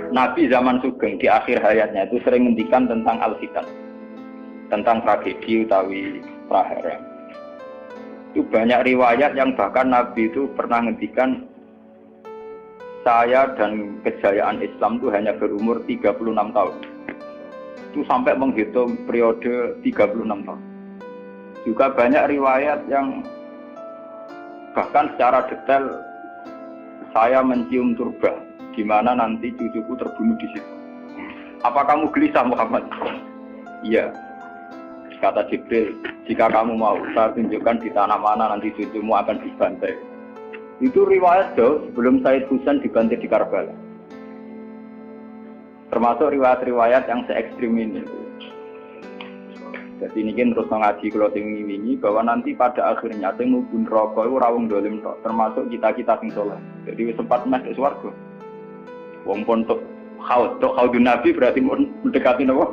Nabi zaman Sugeng di akhir hayatnya itu sering ngendikan tentang al-fitan, tentang tragedi utawi prahara. Itu banyak riwayat yang bahkan Nabi itu pernah ngendikan, saya dan kejayaan Islam itu hanya berumur 36 tahun. Itu sampai menghitung periode 36 tahun. Juga banyak riwayat yang bahkan secara detail saya mencium turba, di mana nanti cucuku terbunuh di situ. Apa kamu gelisah Muhammad? Iya. Kata Jibril, jika kamu mau, saya tunjukkan di tanah mana nanti cucumu akan dibantai. Itu riwayat jauh sebelum Said Husain dibantai di Karbala. Termasuk riwayat-riwayat yang se-ekstrim ini. Jadi ini kan terus mengaji kalau tinggi bahwa nanti pada akhirnya sing mubun rokok itu rawung dolim tok, termasuk kita sing soleh. Jadi sempat masuk swarga. Wong pun tok haudun Nabi berarti mendekati napa?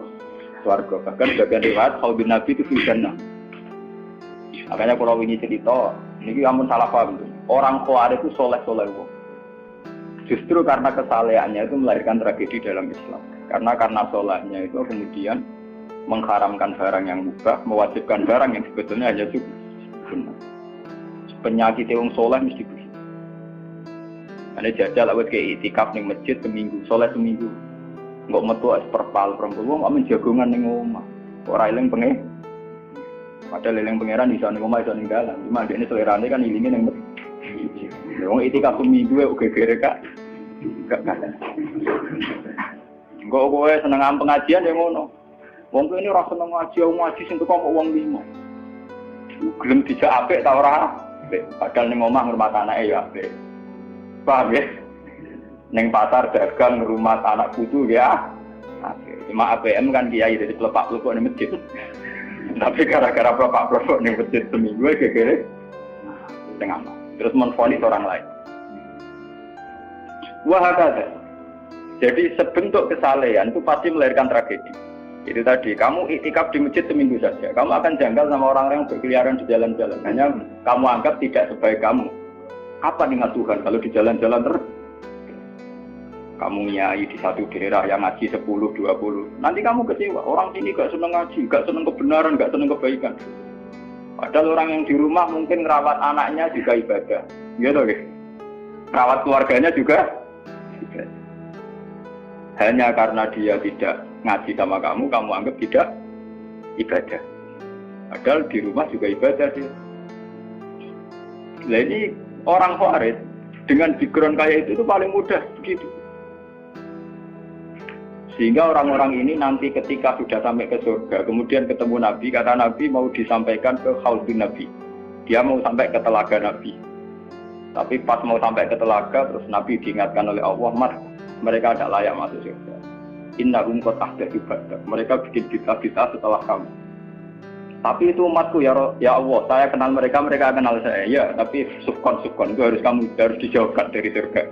Swarga. Bahkan bagian riwayat haudun Nabi itu di jannah. Makanya kalau ini cerita, ini amun salah paham tuh. Orang Khawarij itu soleh-soleh wong. Justru karena kesalehannya itu melahirkan tragedi dalam Islam. Karena solehnya itu kemudian mengharamkan barang yang mubah, mewajibkan barang yang sebetulnya hanya sunnah. Penyakit wong soleh mesti begitu. Ane jajal awet ke itikaf ning masjid seminggu, soleh seminggu. Enggak metu perpal perempuan, enggak menjagongan ning omah. Ora eling pengen. Padahal eling pangeran iso ning omah iso ning dalan. Cuma dekne selerane kan ilinge ning masjid. Wong itikaf seminggu uga gere Kak. Enggak kalah. Enggak kowe seneng pengajian ya ngono. Wong ini ora seneng ngaji sing teko kok wong limo. Gelem dijak apik ta ora? Padahal ning omah ngurmat anake ya apik. Paham ya? Ning pasar dagang ngurmat anak putu ya. Apik. Cuma APM kan kiai jadi pelepak-plepok ning masjid. Tapi gara-gara pelepak-plepok ning masjid seminggu gegere sing aman. Terus menfonis orang lain. Wah hakata. Jadi sebentuk kesalehan itu pasti melahirkan tragedi. Itu tadi, kamu iktikaf di masjid seminggu saja. Kamu akan janggal sama orang-orang yang berkeliaran di jalan-jalan. Hanya kamu anggap tidak sebaik kamu. Apa dengan Tuhan kalau di jalan-jalan terus? Kamu nyai di satu daerah yang ngaji 10, 20. Nanti kamu kecewa. Orang sini gak seneng ngaji, gak seneng kebenaran, gak seneng kebaikan. Padahal orang yang di rumah mungkin ngerawat anaknya juga ibadah. Gitu ya. Ngerawat keluarganya juga ibadah. Hanya karena dia tidak ngaji sama kamu anggap tidak ibadah. Padahal di rumah juga ibadah sih. Nah ini orang Khawarij dengan background kayak itu paling mudah begitu. Sehingga orang-orang ini nanti ketika sudah sampai ke surga, kemudian ketemu Nabi, kata Nabi mau disampaikan ke Haudun Nabi. Dia mau sampai ke telaga Nabi. Tapi pas mau sampai ke telaga, terus Nabi diingatkan oleh Allah, Mas, mereka tidak layak masuk surga. Innahum qad ahdatsu ba'dak. Mereka bikin bid'ah setelah kamu. Tapi itu umatku ya Allah, saya kenal mereka kenal saya. Ya, tapi sukon itu harus dijauhkan dari surga.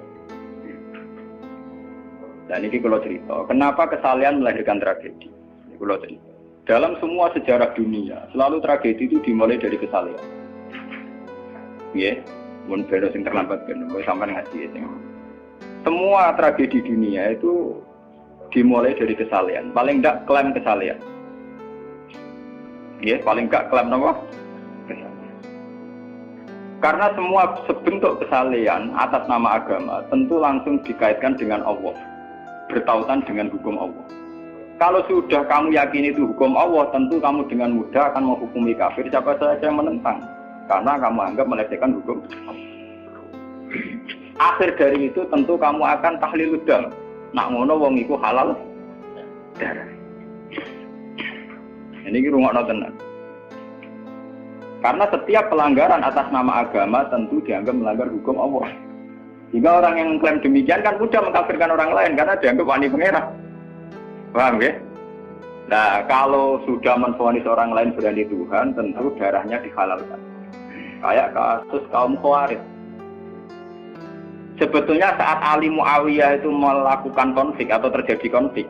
Dan ini kalau cerita, kenapa kesalehan melahirkan tragedi? Ini kalau cerita. Dalam semua sejarah dunia, selalu tragedi itu dimulai dari kesalehan. Ya, mun beda sing terlambat kan, sampai ngaji ya. Semua tragedi dunia itu dimulai dari kesalehan. Paling enggak klaim kesalehan. Ya, paling enggak klaim apa? Kesalehan. Karena semua bentuk kesalehan atas nama agama tentu langsung dikaitkan dengan Allah. Bertautan dengan hukum Allah. Kalau sudah kamu yakin itu hukum Allah, tentu kamu dengan mudah akan menghukumi kafir siapa saja yang menentang. Karena kamu anggap melecehkan hukum Allah. Akhir dari itu tentu kamu akan tahlil dam. Nak ngono wong iku halal darah. Ini rungokno tenan. Karena setiap pelanggaran atas nama agama tentu dianggap melanggar hukum Allah. Jika orang yang mengklaim demikian kan mudah mengkafirkan orang lain karena dianggap wani pengerah. Paham ya? Nah, kalau sudah menvonis orang lain berani Tuhan, tentu darahnya dihalalkan. Kayak kasus kaum Khawarij. Sebetulnya saat Ali Muawiyah itu melakukan konflik atau terjadi konflik,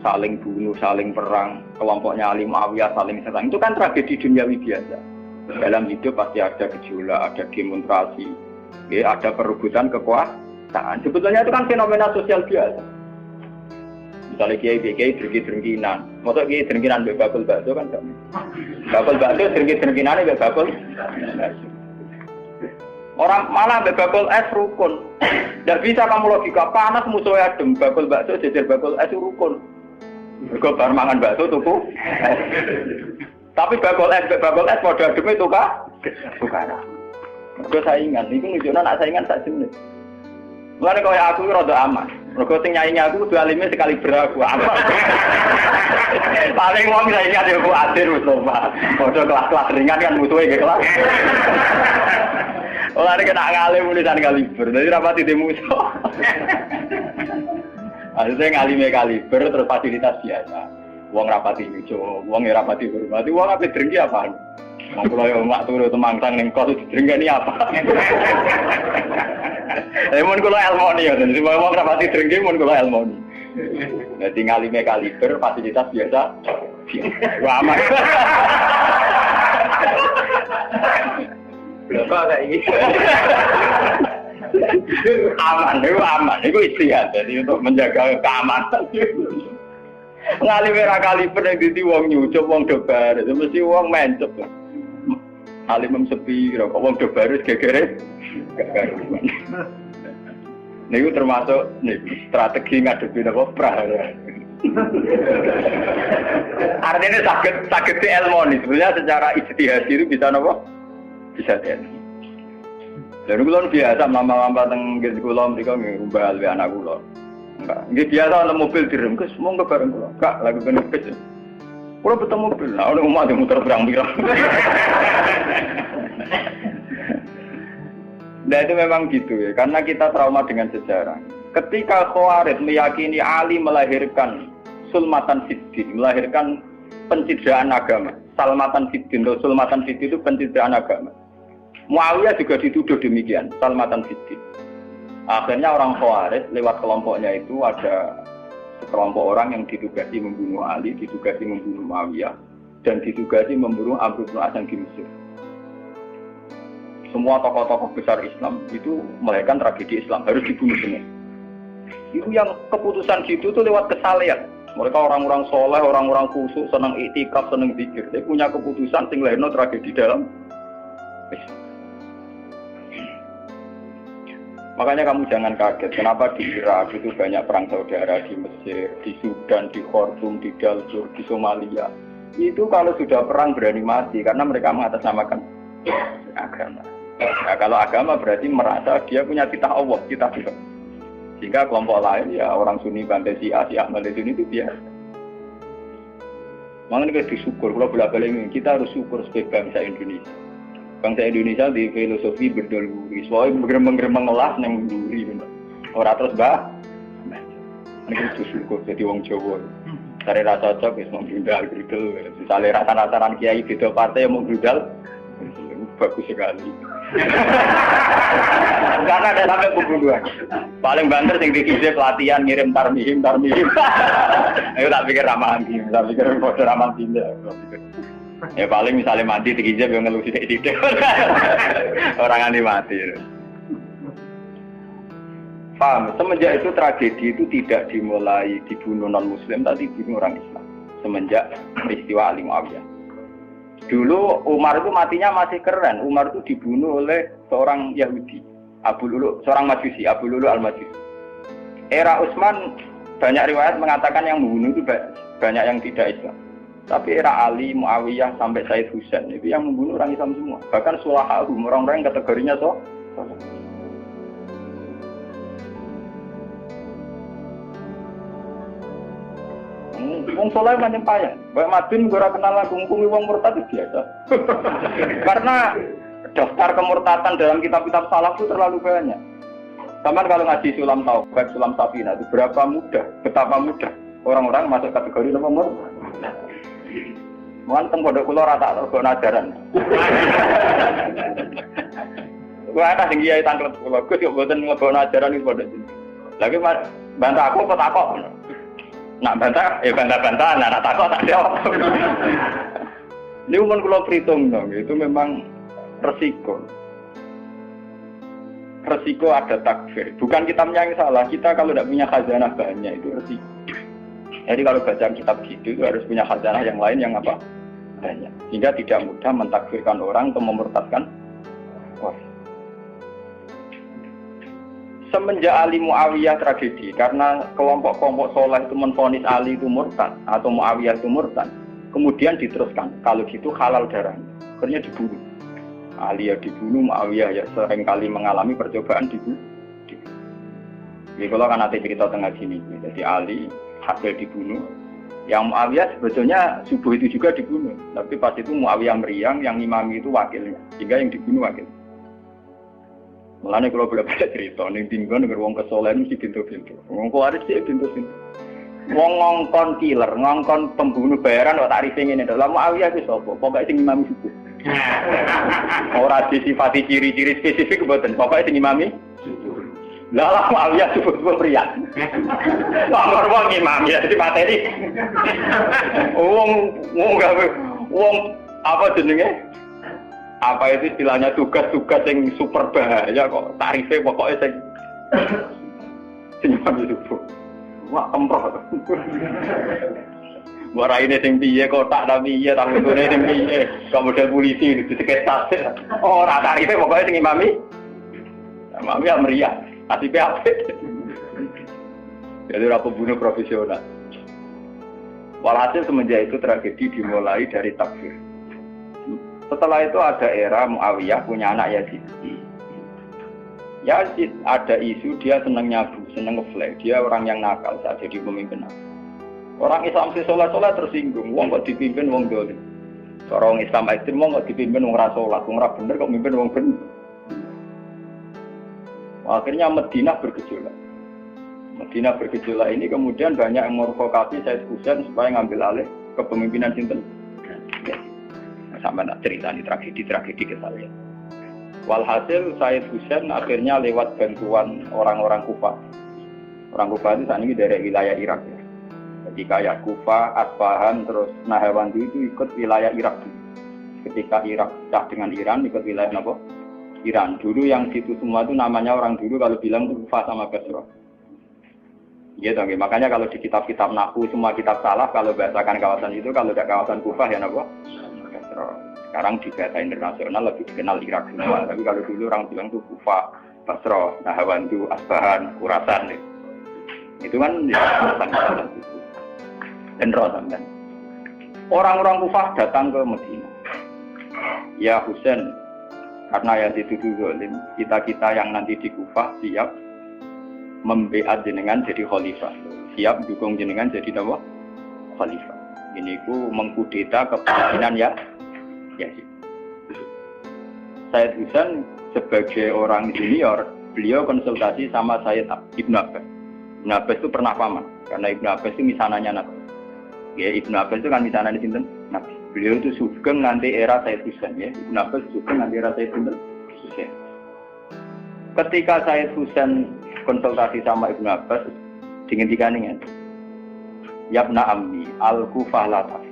saling bunuh, saling perang, kelompoknya Ali Muawiyah saling serang, itu kan tragedi duniawi biasa. Dalam hidup pasti ada gejolak, ada demonstrasi, ya, ada perebutan kekuasaan. Sebetulnya itu kan fenomena sosial biasa. Misalnya kiai drengki-drengkinan, masa kiai drengkinan be bakul bakso kan gak. Bakul bakso drengki-drengkinane be bakul. Orang malah be bakul es rukun. Ndak bisa kamu logika panas musuhnya adem, bakul bakso jejer bakul es rukun. Mergo bar mangan bakso tuku. Tapi bakul es padha ademe tukar. Mergo saingan, iku nunjukno nek saingan sak jenis. Mulane koyo aku rada aman. Mergo sing nyaingi aku kudu alime sekali beraku aman. Paling wong saingi ade ku adir wis lomba. Padha kelas-kelas ringan kan musuhe nggih kelas. Ora nek nak ngalim tulisan kaliber. Dadi rapati di musuh. Ada ngalime kaliber terus fasilitas biasa. Wong rapati lucu, wong rapati hormati, wong ape drengki apaan? Wong kula yo mak turu temangsang ning kos drengkeni apa? Mun kula elmoni ya, dadi wong rapati drengki mun kula elmoni. Dadi ngalime kaliber fasilitas biasa. Wah aman. Berapa kayak ini? Aman, itu istihad. Jadi untuk menjaga keamanan. Ngalime ra kaliber yang dadi wong nyucup, wong dobar, itu mesti wong mencep. Alim sepi, kok wong dobar gegere gak-garuan. Niku termasuk strategi ngadepi apa prahara. Artinya sakit di elmoni. Sebenarnya secara ijtihad itu bisa apa? Bisa ten. Lalu kulon biasa lama-lama teng kula mriko ngumbal we anak kula. Enggak, nggih biasa ana mobil direngkes monggo bareng kula. Kak, lagi kene kes. Kula betul mobil, nah ono omah muter pirang-pirang. Nah itu memang gitu ya, karena kita trauma dengan sejarah. Ketika Khawarij meyakini Ali melahirkan sulmatan fiddin, melahirkan pencitraan agama. Salmatan fiddin, sulmatan fiddin itu pencitraan agama. Muawiyah juga dituduh demikian, salmatan fiddin. Akhirnya orang Khawarij lewat kelompoknya itu ada sekelompok orang yang ditugasi membunuh Ali, ditugasi membunuh Muawiyah, dan ditugasi membunuh Amr bin As di Mesir. Semua tokoh-tokoh besar Islam itu melahirkan tragedi Islam, harus dibunuh semua. Itu yang keputusan gitu tuh lewat kesalehan. Mereka orang-orang soleh, orang-orang khusyuk, senang iktikaf, senang zikir. Dia punya keputusan sing lahirno tragedi dalam Islam. Makanya kamu jangan kaget, kenapa di Irak itu banyak perang saudara, di Mesir, di Sudan, di Khartoum, di Darfur, di Somalia. Itu kalau sudah perang berani mati, karena mereka mengatasnamakan agama. Nah, kalau agama berarti merasa dia punya titah Allah, titah Tuhan. Sehingga kelompok lain ya orang Sunni bantai Syiah, Ahmad Sunni itu biasa. Makanya kita disyukur, kalau bolak-balik kita harus syukur sebagai bangsa Indonesia. Bangsa Indonesia di filosofi berdoluri, soalnya bergerembang-gerembang ngelas yang berduri. Orang terus ini kita syukur jadi wong Jawa. Cari rasa cocok, mau berudal. Misalnya rasa-rasaan kiai beda partai yang mau berudal, bagus sekali. Karena ada sampai pembunuhan. Paling banter sing dikise pelatihan ngirim tarmihim. Ayo tak pikir ramahan iki, tak pikir foto ramahan tindak. Ya paling misalnya mati dikise yo ngeluh sithik-sithik. Orang anti mati. Paham, semenjak itu tragedi itu tidak dimulai dibunuh non-muslim, tapi dibunuh orang Islam. Semenjak peristiwa Ali Muawiyah. Dulu Umar itu matinya masih keren. Umar itu dibunuh oleh seorang Yahudi, Abu Lulu, seorang Majusi, Abu Lulu al-Majusi. Era Utsman banyak riwayat mengatakan yang membunuh itu banyak yang tidak Islam. Tapi era Ali, Muawiyah sampai Said Husain itu yang membunuh orang Islam semua. Bahkan sulahahum, orang-orang yang kategorinya wong soleh macam payah. Baik Madin gue kenal lagu ngukumi wong murtad itu biasa. Karena daftar kemurtatan dalam kitab-kitab salaf itu terlalu banyak. Sama kalau ngaji Sulam Taufik, Sulam Safina itu berapa mudah, betapa mudah orang-orang masuk kategori nomor murtad. Mungkin pondok kula rata rego ajaran. Gua ana sing kiai tanglet kula, Gus yo mboten nglebokno ajaran iki pondok. Lagi bantah aku apa takok? Nak bantah, ya bantah-bantah, nak takut tak jawab. Ini umum kalau perhitung dong, itu memang resiko. Resiko ada takfir. Bukan kita yang salah, kita kalau tidak punya khazanah banyak itu resiko. Jadi kalau baca kitab gitu itu harus punya khazanah yang lain yang apa? Banyak. Sehingga tidak mudah mentakfirkan orang atau memurtadkan orang. Semenjak Ali Muawiyah tragedi karena kelompok-kelompok soleh itu menvonis Ali itu murtad atau Muawiyah itu murtad, kemudian diteruskan kalau gitu halal darahnya, akhirnya dibunuh. Ali ya dibunuh, Muawiyah ya sering kali mengalami percobaan dibunuh. Jadi kalau kan nanti cerita tengah sini, jadi Ali hasil dibunuh, yang Muawiyah sebetulnya subuh itu juga dibunuh, tapi pas itu Muawiyah meriang, yang imami itu wakilnya, sehingga yang dibunuh wakil. Mulane kalau boleh baca cerita, ning tinggon nek wong kesolen mesti pintu-pintu. Wong kuwaris sih pintu-pintu. Wong ngongkon killer, ngongkon pembunuh bayaran kok tarife ngene to. Lah Muawiyah ku sapa? Pokoke sing imami subuh. Ora disifati ciri-ciri spesifik mboten, pokoke sing imami subuh. Lah Muawiyah subuh priya. Lah wong imam ya dipateni. Wong apa jenenge? Apa itu istilahnya tugas-tugas yang super bahaya kok tarifnya pokoknya sing subuh. Wah kemproh. Wah ini sing piye kotak ta piye ta ngene sing piye. Kok model polisi diseket tas. Oh ora tarifnya pokoknya sing imami. Imami ya meriah. Asipe apik. Jadi ora pembunuh profesional. Walhasil semenjak itu tragedi dimulai dari takfir. Setelah itu ada era Muawiyah punya anak Yazid. Yazid ada isu dia senang nyabu, senang ngeflek. Dia orang yang nakal saat jadi pemimpin. Orang Islam si sholat tersinggung. Wong kok dipimpin wong dolim. Orang Islam ekstrem wong kok dipimpin wong ra sholat, wong ra bener kok mimpin wong bener. Akhirnya Madinah bergejolak. Madinah bergejolak ini kemudian banyak yang merokokasi Said Husain supaya ngambil alih kepemimpinan sinten. Sampai nak cerita ini tragedi ke saya. Walhasil Said Husain akhirnya lewat bantuan orang-orang Kufah. Orang Kufah itu saat ini dari wilayah Irak. Ya. Jadi kayak Kufah, Asfahan, terus Nahawandi itu ikut wilayah Irak. Ketika Irak pecah dengan Iran, ikut wilayah apa? Iran. Dulu yang situ semua itu namanya orang dulu kalau bilang itu Kufah sama Basrah. Gitu, makanya kalau di kitab-kitab Nahwu semua kitab salaf kalau bahasakan kawasan itu kalau tidak kawasan Kufah ya apa? Sekarang di data internasional lebih dikenal Irak semua. Tapi kalau dulu orang bilang itu Kufah, Basrah, Nahawand, Asbahan, Khurasan. Itu kan dan Rotan. Orang-orang Kufah datang ke Medina. Ya Husain, karena yang dituduh zalim, kita yang nanti di Kufah siap membeat jenengan jadi khalifah. Siap dukung jenengan jadi apa? Khalifah. Ini ku mengkudeta kepemimpinan ya. Said Husain sebagai orang senior, beliau konsultasi sama Sayyid Ibn Abbas. Ibn Abbas itu pernah paman, karena Ibn Abbas itu misananya Nabi. Ya, Ibn Abbas itu kan misananya sinten Nabi. Beliau itu sugeng nanti era Sayyid Husain ya. Ibn Abbas sugeng nanti era Sayyid Husain. Ketika Sayyid Husain konsultasi sama Ibn Abbas, dihentikan ya. Yabna ammi al-Kufah la tafi.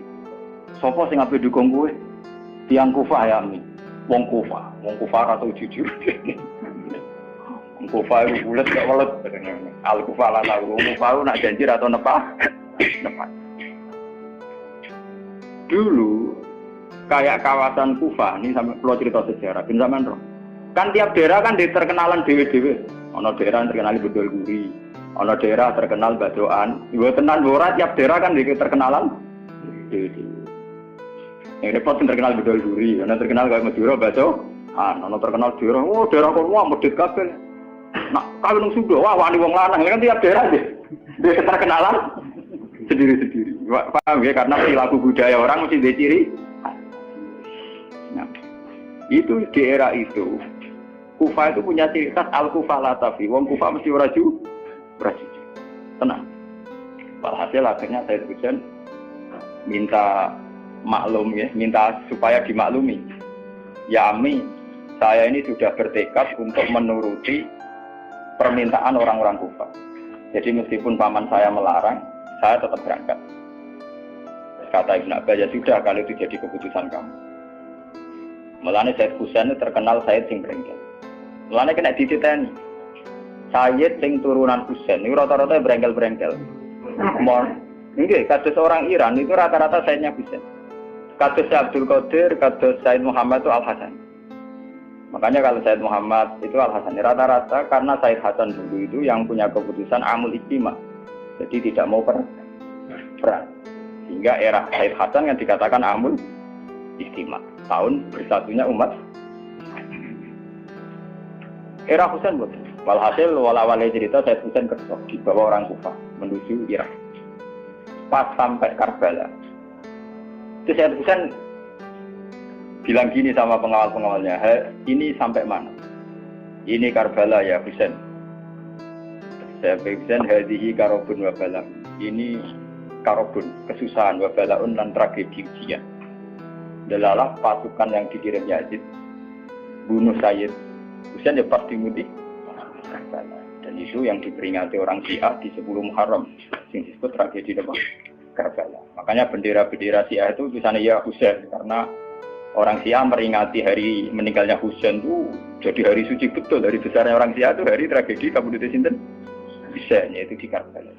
Sopo sing ape dukung kowe? Tiang Kufah ya mi, wong Kufah atau jujur. Wong Kufah itu bulat gak welet. Al Kufah lah tahu, wong Kufah nak janji atau nepat. Dulu kayak kawasan Kufah ini sampai pulau cerita sejarah, bin zaman roh. Kan tiap daerah kan terkenalan dewe-dewe. Ono daerah terkenal Bedol Guri, ono daerah terkenal Badoan. Dua tenan ora tiap daerah kan terkenalan dewe-dewe. Yang repot terkenal Bedol Guri, ana terkenal kayak Madura Baso, ana terkenal daerah, oh daerah kono medhit kabeh. Nak kawin nang Sunda, wah wani wong lanang, kan tiap daerah aja. Dia terkenalan sendiri-sendiri. Paham ya, karena perilaku budaya orang mesti ada ciri. Nah, itu di era itu, Kufah itu punya ciri khas al-Kufah la tafi. Wong Kufah mesti ora ju, tenang. Walhasil akhirnya Said Husain minta maklum ya, minta supaya dimaklumi. Ya Ami, saya ini sudah bertekad untuk menuruti permintaan orang-orang Kufah. Jadi meskipun paman saya melarang, saya tetap berangkat. Kata Ibn Abbas, ya sudah kalau itu jadi keputusan kamu. Mulane Said Husain terkenal Said sing brengkel. Mulane kena dititeni. Said sing turunan Husain, ini rata-rata brengkel-brengkel. Nggih, kados orang Iran itu rata-rata Sayyidnya Husain. Kados Abdul Qadir, kados Sayyid Muhammad itu Al-Hasan. Makanya kalau Sayyid Muhammad itu Al-Hasan rata-rata karena Sayyid Hasan dulu itu yang punya keputusan amul ijtima. Jadi tidak mau perang. Sehingga era Sayyid Hasan yang dikatakan amul ijtima. Tahun bersatunya umat. Era Husain betul. Walhasil wala-wala cerita Sayyid Husain kertok dibawa orang Kufah menuju Irak. Pas sampai Karbala, itu Sayyid Husain bilang gini sama pengawal-pengawalnya, ini sampai mana? Ini Karbala ya Husain. Sayyid Husain hadihi karobun wa bala. Ini karobun, kesusahan wa balaun dan tragedi ujian. Delalah pasukan yang dikirim Yazid bunuh Sayyid Husain ya pasti mudik Karbala. Dan itu yang diperingati orang Syiah di 10 Muharram yang disebut tragedi Karbala. Makanya bendera-bendera Syiah itu tulisannya ya Husain karena orang Syiah meringati hari meninggalnya Husain itu jadi hari suci betul. Hari besarnya orang Syiah itu hari tragedi Kabupaten Sinten Husain, yaitu di Karbala.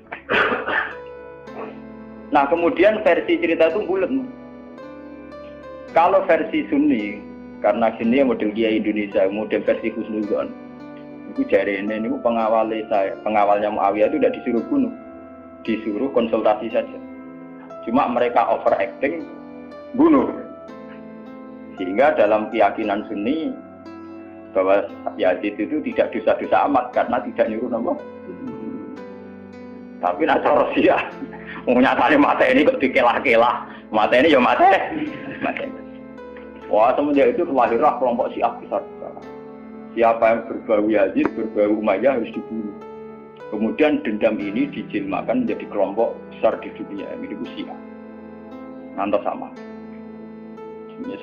Nah kemudian versi cerita itu bulat. Kalau versi Sunni, karena sini model Kiai Indonesia, model versi Husnudzon, itu jari ini pengawalnya Muawiyah itu tidak disuruh bunuh, disuruh konsultasi saja. Cuma mereka overacting bunuh. Sehingga dalam keyakinan Sunni bahwa Yazid itu tidak dosa-dosa amat karena tidak nyuruh nama. Tapi nak cara Syiah, nyatanya mata ini kok dikelah-kelah, mata ini ya mata. Wah semenjak itu lahirlah kelompok Syiah besar. Siapa yang berbau Yazid, berbau Umayyah harus dibunuh. Kemudian dendam ini dijilmakan menjadi kelompok besar di dunia, milik Syiah. Nanti sama.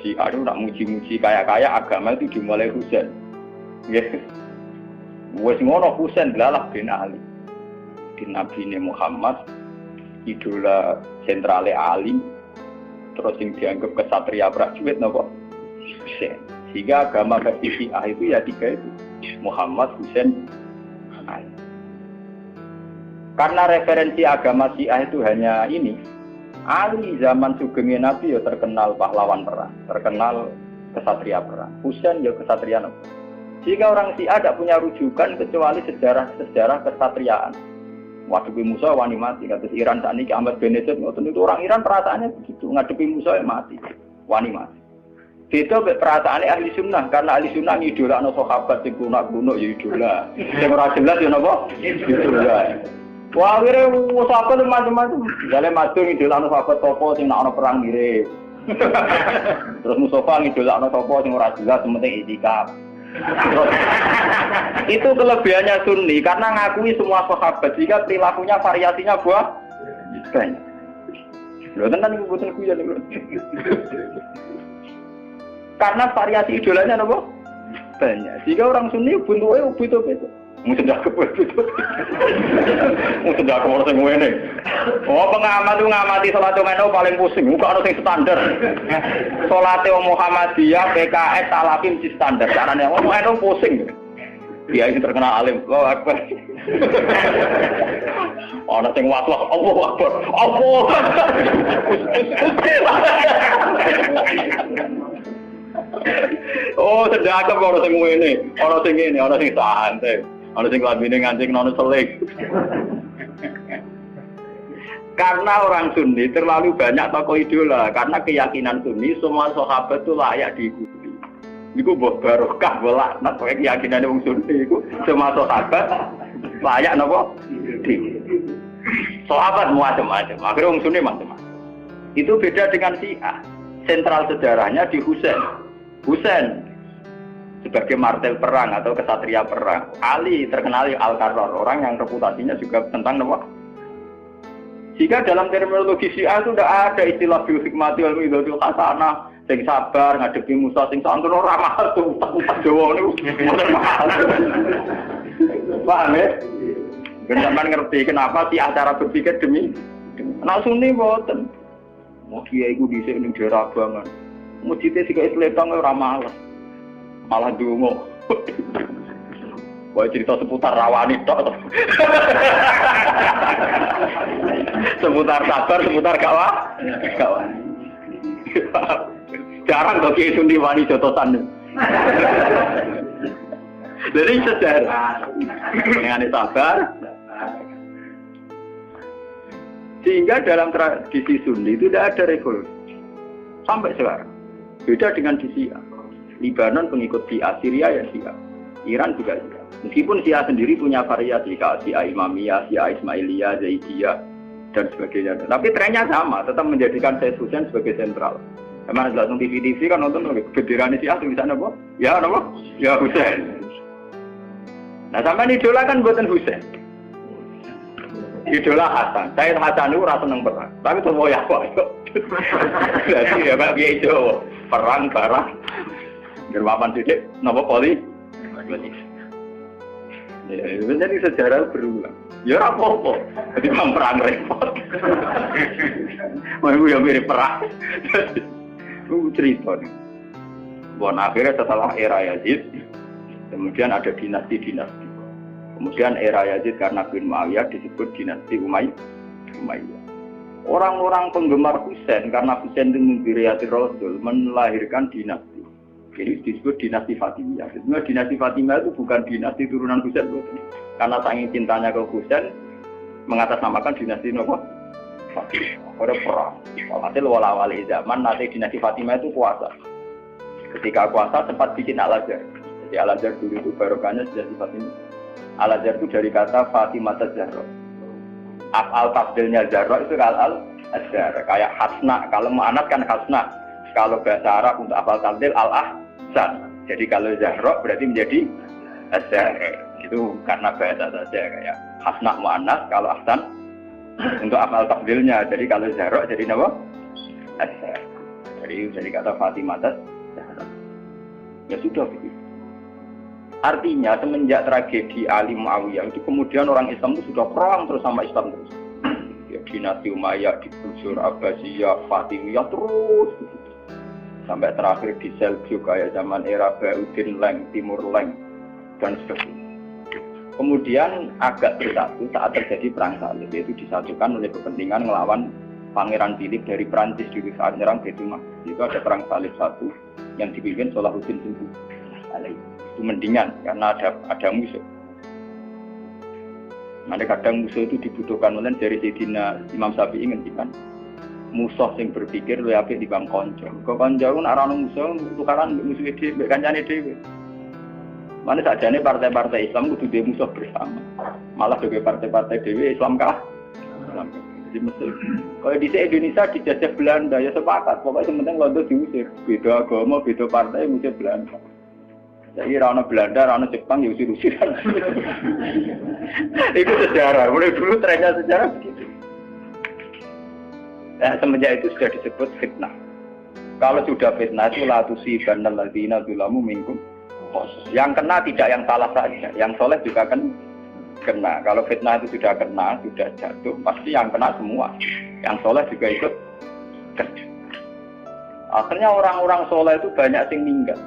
Syiah itu nak muji-muji kaya-kaya agama itu dimulai Husain. Yes. Wes ngono Husain delalah bin Ali. Di Nabi Muhammad, idola sentrale Ali, terus yang dianggap kesatria prajurit napa? Husain. Sehingga agama versi Syiah itu ya tiga itu, Muhammad, Husain, Ali. Karena referensi agama Syiah itu hanya ini, Ali zaman sugengnya Nabi ya terkenal pahlawan perang, terkenal kesatria perang. Husain ya kesatria perang. Sehingga orang Syiah tidak punya rujukan kecuali sejarah kesatriaan. Ngadepi Musa wani mati, kata Iran saat ini Ahmad Benedek, itu orang Iran perasaannya begitu, ngadepi Musa mati, wani mati. Beda perasaannya ahli sunnah, karena ahli sunnah idola no sahabat sing kuno ya idola, yang ora jelas ya napa idola. Wah akhirnya sahabat macam-macam, jale matur idola no sahabat topo sing nak ono perang mirip. Terus Mustafa idola no topo sing ora jelas, penting itikaf. Itu kelebihannya Sunni karena ngakui semua sahabat jika perilakunya variasinya banyak. Lho tenan iku boten kuyon niku. Karena variasi idolanya napa? Banyak. Jika orang Sunni bentuke beda-beda. Mesti ndak kepedhot. Mesti ndak kok sing ngene. Oh, pengamat itu ngamati salat ngono paling pusing. Kok ana sing standar. Salate Muhammadiyah, PKS, Salafin di standar. Carane ngomong eno pusing. Dia ini terkenal alim. Allahu Akbar. Ana sing watlak, Allahu Akbar. Allah. Oh, sedekah kok ana sing ngene. Ana sing ngene, ana sing santai. Ana sing lambene ngancing nono selik. Karena orang Sunni terlalu banyak tokoh idola. Karena keyakinan Sunni semua sahabat itu layak diikuti. Iku mbok barokah bolak nak keyakinan wong Sunni iku semua sahabat layak napa? Sahabat macam-macam. Akhirnya wong Sunni macam-macam. Itu beda dengan Syiah. Sentral sejarahnya di Husain. Husain sebagai martel perang atau kesatria perang. Ali terkenal Al-Qarrar, orang yang reputasinya juga tentang apa? Jika dalam terminologi Syiah itu tidak ada istilah bil hikmati wal mau'izatil hasanah, sing sabar ngadepi Musa sing santun ora mahal tuh, tak Jawa niku mboten mahal. Paham ya? Sampeyan ngerti kenapa sih cara berpikir demi nek Sunni mboten. Mau dia iku dhisik ning daerah Abangan. Mujite sik Islam ora males. Malah dungo. Wah cerita seputar rawani tok. seputar sabar, seputar kawan. Jarang kok Kiai Sundi wani jotosan. Jadi sejarah dengan sabar. Sehingga dalam tradisi Sunni itu tidak ada revolusi sampai sekarang. Beda dengan di Syiah. Libanon pengikut Syiah, Syria ya Syiah, Iran juga Syiah. Meskipun Syiah sendiri punya variasi, kayak Syiah Imamiyah, Syiah Ismailiyah, Zaidiyah dan sebagainya. Tapi trennya sama, tetap menjadikan Said Hussein sebagai sentral. Emang nonton TV kan nonton bendera Syiah tulisannya apa? Ya apa? Ya Hussein. Nah sampai idola kan buatan Hussein. Idola Hasan. Said Hasan itu rasa seneng perang. Tapi tuh mau ya kok. Jadi ya Pak Kiai Jawa perang barang. Gerwapan sidik, nopo poli. Ya, jadi sejarah berulang. Ya apa-apa. Jadi perang repot. Mau yang mirip perang. Itu cerita. Bon akhirnya setelah era Yazid, kemudian ada dinasti-dinasti. Kemudian era Yazid karena bin Muawiyah disebut dinasti Umayyah. Orang-orang penggemar Husain karena Husain itu mimpi Rasul melahirkan dinasti. Jadi disebut dinasti Fatimiyah. Sebenarnya dinasti Fatimiyah itu bukan dinasti turunan Husain, karena saking cintanya ke Husain mengatasnamakan dinasti Nabi. Ada perang. Hasil wala-wali zaman nanti dinasti Fatimiyah itu kuasa. Ketika kuasa sempat bikin Al-Azhar. Jadi Al-Azhar dulu itu barokahnya dinasti Fatimiyah. Al-Azhar itu dari kata Fatimah Zahra. Af'al tafdilnya Zahra itu Al-Azhar. Kayak Hasna, kalau mu'anat kan Hasna. Kalau bahasa Arab untuk af'al tafdil Al-Ahsan. Jadi kalau Zahra berarti menjadi Azhar. Itu karena bahasa saja kayak Hasna mu'anat, kalau Ahsan untuk af'al tafdilnya. Jadi kalau Zahra jadi apa? Azhar. Jadi dari kata Fatimah Zahra. Ya sudah begitu. Artinya semenjak tragedi Ali Muawiyah itu kemudian orang Islam itu sudah perang terus sama Islam terus. Ya, dinasti Umayyah, digusur Abbasiyah, Fatimiyah terus begitu. Sampai terakhir di Seljuk kayak zaman era Bauddin Leng, Timur Leng dan sebagainya. Kemudian agak bersatu saat terjadi perang salib, yaitu disatukan oleh kepentingan melawan Pangeran Philip dari Prancis dulu saat menyerang Baitul Maqdis. Itu ada perang salib satu yang dipimpin Salahuddin Alayhi. Itu mendingan karena ada musuh. Nanti kadang musuh itu dibutuhkan oleh dari Sayyidina Imam Syafi'i ngendikan musuh yang berpikir lu apik dibanding kanca. Kok kanca ku nek ana musuh tukaran musuh dhewe mbek kancane dhewe. Mane sakjane partai-partai Islam kudu duwe musuh bersama. Malah sebagai partai-partai dhewe Islam kalah. Jadi mesti kalau di Indonesia dijajah Belanda ya sepakat. Pokoknya yang penting Londo diusir. Beda agama, beda partai musir Belanda. Jadi rana Belanda, rana Jepang ya usir-usiran. Itu sejarah. Mulai dulu trennya sejarah begitu. Nah, semenjak itu sudah disebut fitnah. Kalau sudah fitnah itu la tusibanna alladziina dzalamu minkum. Yang kena tidak yang salah saja, yang soleh juga kan kena. Kalau fitnah itu sudah kena, sudah jatuh, pasti yang kena semua. Yang soleh juga ikut. Akhirnya orang-orang soleh itu banyak yang meninggal.